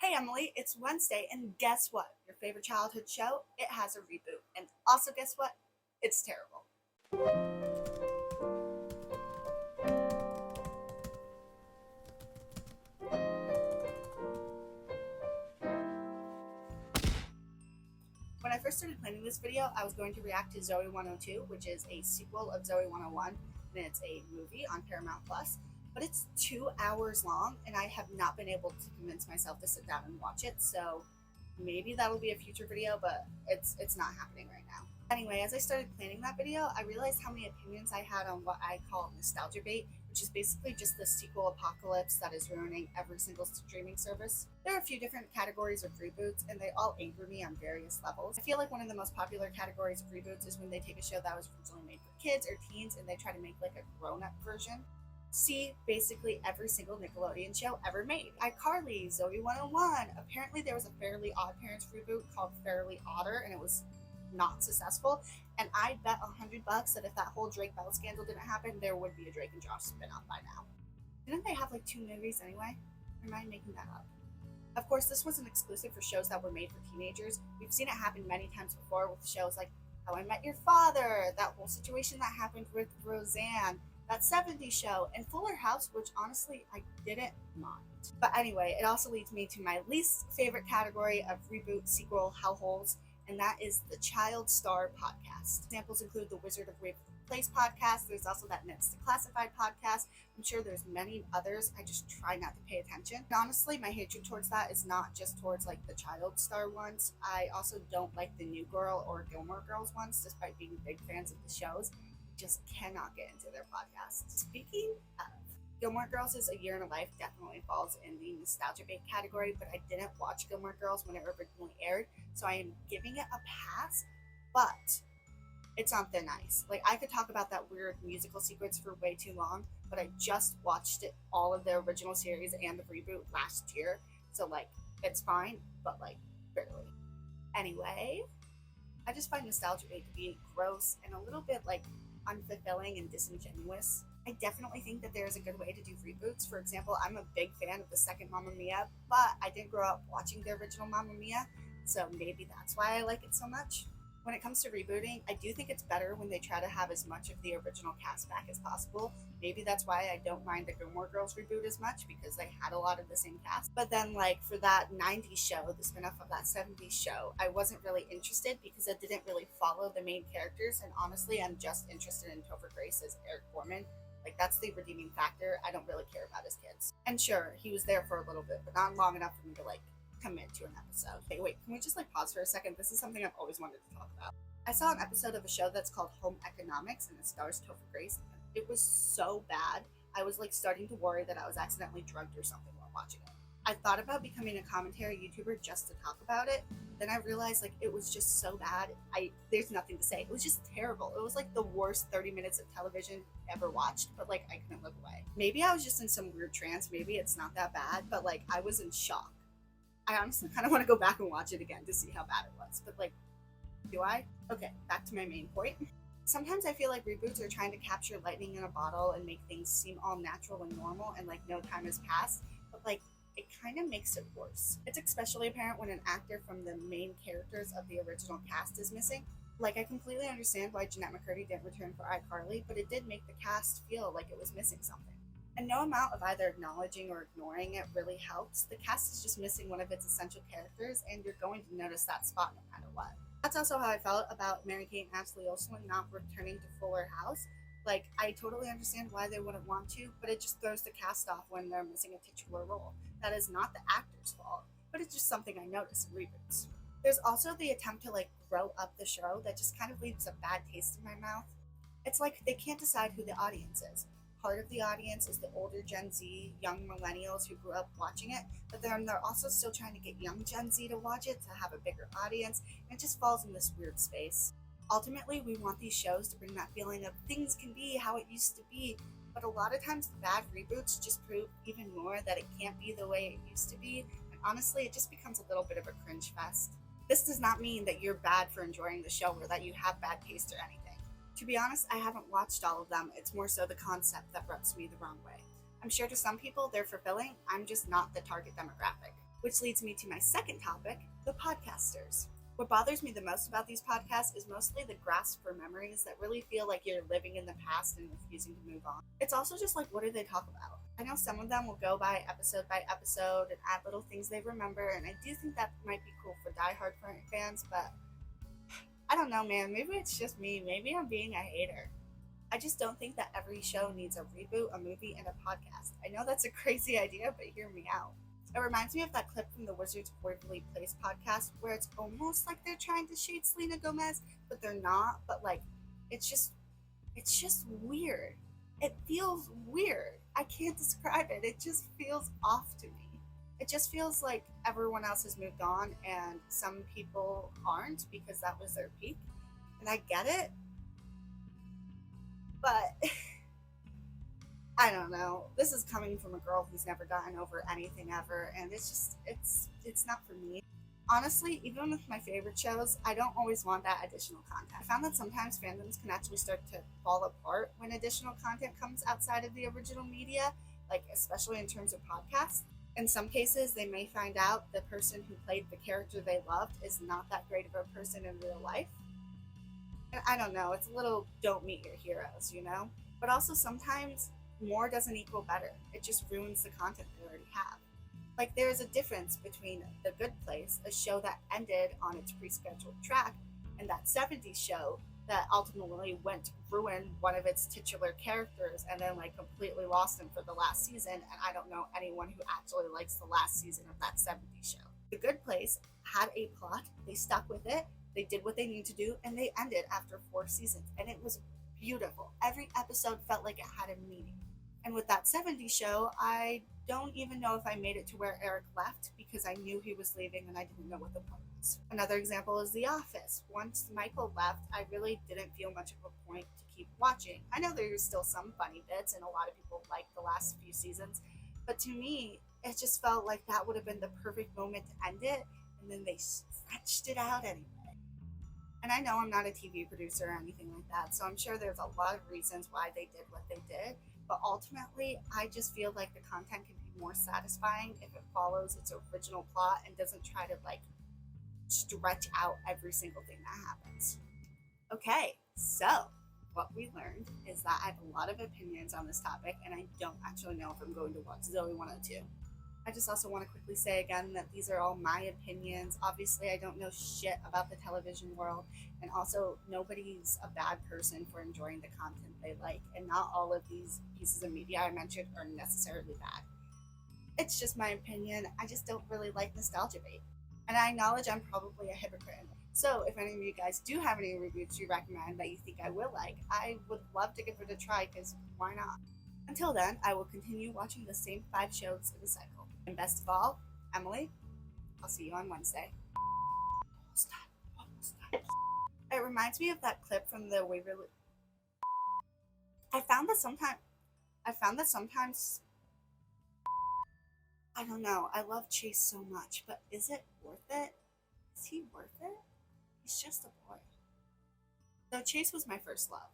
Hey Emily, it's Wednesday, and guess what? Your favorite childhood show? It has a reboot. And also, guess what? It's terrible. When I first started planning this video, I was going to react to Zoe 102, which is a sequel of Zoe 101, and it's a movie on Paramount Plus. But it's 2 hours long, and I have not been able to convince myself to sit down and watch it, so maybe that'll be a future video, but it's not happening right now. Anyway, as I started planning that video, I realized how many opinions I had on what I call nostalgia bait, which is basically just the sequel apocalypse that is ruining every single streaming service. There are a few different categories of reboots, and they all anger me on various levels. I feel like one of the most popular categories of reboots is when they take a show that was originally made for kids or teens and they try to make like a grown-up version. See basically every single Nickelodeon show ever made. iCarly, Zoe 101. Apparently there was a Fairly Odd Parents reboot called Fairly Odder, and it was not successful. And I bet $100 that if that whole Drake Bell scandal didn't happen, there would be a Drake and Josh spinoff by now. Didn't they have like 2 movies anyway? Or am I making that up? Of course, this wasn't exclusive for shows that were made for teenagers. We've seen it happen many times before with shows like How I Met Your Father, that whole situation that happened with Roseanne, that 70s show, and Fuller House, which honestly I didn't mind. But anyway, it also leads me to my least favorite category of reboot sequel hellholes, and that is the Child Star podcast. Examples include the Wizard of Waverly Place podcast. There's also that Next Declassified podcast. I'm sure there's many others. I just try not to pay attention. And honestly, my hatred towards that is not just towards like the Child Star ones. I also don't like the New Girl or Gilmore Girls ones, despite being big fans of the shows. Just cannot get into their podcasts. Speaking of, Gilmore Girls is A Year in a Life definitely falls in the nostalgia bait category, but I didn't watch Gilmore Girls when it originally aired, so I am giving it a pass, but it's on thin ice. Like, I could talk about that weird musical sequence for way too long, but I just watched it, all of the original series and the reboot last year, so like, it's fine, but like, barely. Anyway, I just find nostalgia bait to be gross and a little bit like unfulfilling and disingenuous. I definitely think that there is a good way to do reboots. For example, I'm a big fan of the second Mamma Mia, but I didn't grow up watching the original Mamma Mia, so maybe that's why I like it so much. When it comes to rebooting, I do think it's better when they try to have as much of the original cast back as possible. Maybe that's why I don't mind the Gilmore Girls reboot as much, because they had a lot of the same cast. But then, like, for that 90s show, the spinoff of that 70s show, I wasn't really interested because it didn't really follow the main characters, and honestly, I'm just interested in Topher Grace as Eric Foreman. Like, that's the redeeming factor. I don't really care about his kids. And sure, he was there for a little bit, but not long enough for me to, like, commit to an episode. Hey, wait, can we just like pause for a second? This is something I've always wanted to talk about. I saw an episode of a show that's called Home Economics, and it stars Topher Grace. It was so bad. I was like starting to worry that I was accidentally drugged or something while watching it. I thought about becoming a commentary YouTuber just to talk about it. Then I realized like it was just so bad. There's nothing to say. It was just terrible. It was like the worst 30 minutes of television ever watched, but like I couldn't look away. Maybe I was just in some weird trance. Maybe it's not that bad, but like I was in shock. I honestly kind of want to go back and watch it again to see how bad it was, but like, do I? Okay, back to my main point. Sometimes I feel like reboots are trying to capture lightning in a bottle and make things seem all natural and normal and like no time has passed, but like it kind of makes it worse. It's especially apparent when an actor from the main characters of the original cast is missing. Like, I completely understand why Jeanette McCurdy didn't return for iCarly, but it did make the cast feel like it was missing something. And no amount of either acknowledging or ignoring it really helps. The cast is just missing one of its essential characters, and you're going to notice that spot no matter what. That's also how I felt about Mary-Kate and Ashley Olsen not returning to Fuller House. Like, I totally understand why they wouldn't want to, but it just throws the cast off when they're missing a titular role. That is not the actor's fault, but it's just something I notice in reboots. There's also the attempt to, like, grow up the show that just kind of leaves a bad taste in my mouth. It's like they can't decide who the audience is. Part of the audience is the older Gen Z, young millennials who grew up watching it, but then they're also still trying to get young Gen Z to watch it to have a bigger audience, and it just falls in this weird space. Ultimately, we want these shows to bring that feeling of things can be how it used to be, but a lot of times the bad reboots just prove even more that it can't be the way it used to be, and honestly, it just becomes a little bit of a cringe fest. This does not mean that you're bad for enjoying the show or that you have bad taste or anything. To be honest, I haven't watched all of them. It's more so the concept that rubs me the wrong way. I'm sure to some people they're fulfilling. I'm just not the target demographic. Which leads me to my second topic, the podcasters. What bothers me the most about these podcasts is mostly the grasp for memories that really feel like you're living in the past and refusing to move on. It's also just like, what do they talk about? I know some of them will go by episode and add little things they remember, and I do think that might be cool for diehard fans, but I don't know, man. Maybe it's just me. Maybe I'm being a hater. I just don't think that every show needs a reboot, a movie, and a podcast. I know that's a crazy idea, but hear me out. It reminds me of that clip from the Wizards of Waverly Place podcast where it's almost like they're trying to shade Selena Gomez, but they're not. But like, it's just weird. It feels weird. I can't describe it. It just feels off to me. It just feels like everyone else has moved on and some people aren't because that was their peak. And I get it, but I don't know. This is coming from a girl who's never gotten over anything ever, and it's not for me. Honestly, even with my favorite shows, I don't always want that additional content. I found that sometimes fandoms can actually start to fall apart when additional content comes outside of the original media, like especially in terms of podcasts. In some cases, they may find out the person who played the character they loved is not that great of a person in real life. And I don't know, it's a little don't meet your heroes, you know? But also sometimes more doesn't equal better. It just ruins the content they already have. Like there's a difference between The Good Place, a show that ended on its pre-scheduled track, and that 70s show that ultimately went to ruin one of its titular characters and then like completely lost him for the last season. And I don't know anyone who actually likes the last season of that 70s show. The Good Place had a plot, they stuck with it, they did what they needed to do, and they ended after 4 seasons. And it was beautiful. Every episode felt like it had a meaning. And with that 70s show, I don't even know if I made it to where Eric left because I knew he was leaving and I didn't know what the point was. Another example is The Office. Once Michael left, I really didn't feel much of a point to keep watching. I know there's still some funny bits and a lot of people like the last few seasons, but to me, it just felt like that would have been the perfect moment to end it, and then they stretched it out anyway. And I know I'm not a TV producer or anything like that, so I'm sure there's a lot of reasons why they did what they did. But ultimately, I just feel like the content can be more satisfying if it follows its original plot and doesn't try to like stretch out every single thing that happens. Okay, so what we learned is that I have a lot of opinions on this topic, and I don't actually know if I'm going to watch Zoe 102. I just also want to quickly say again that these are all my opinions. Obviously, I don't know shit about the television world, and also nobody's a bad person for enjoying the content they like, and not all of these pieces of media I mentioned are necessarily bad. It's just my opinion. I just don't really like nostalgia bait. And I acknowledge I'm probably a hypocrite. So if any of you guys do have any reboots you recommend that you think I will like, I would love to give it a try because why not? Until then, I will continue watching the same 5 shows in a cycle. And best of all, Emily, I'll see you on Wednesday. Almost done. It reminds me of that clip from the Waverly. I found that sometimes. I don't know. I love Chase so much, but is it worth it? Is he worth it? He's just a boy. Though Chase was my first love.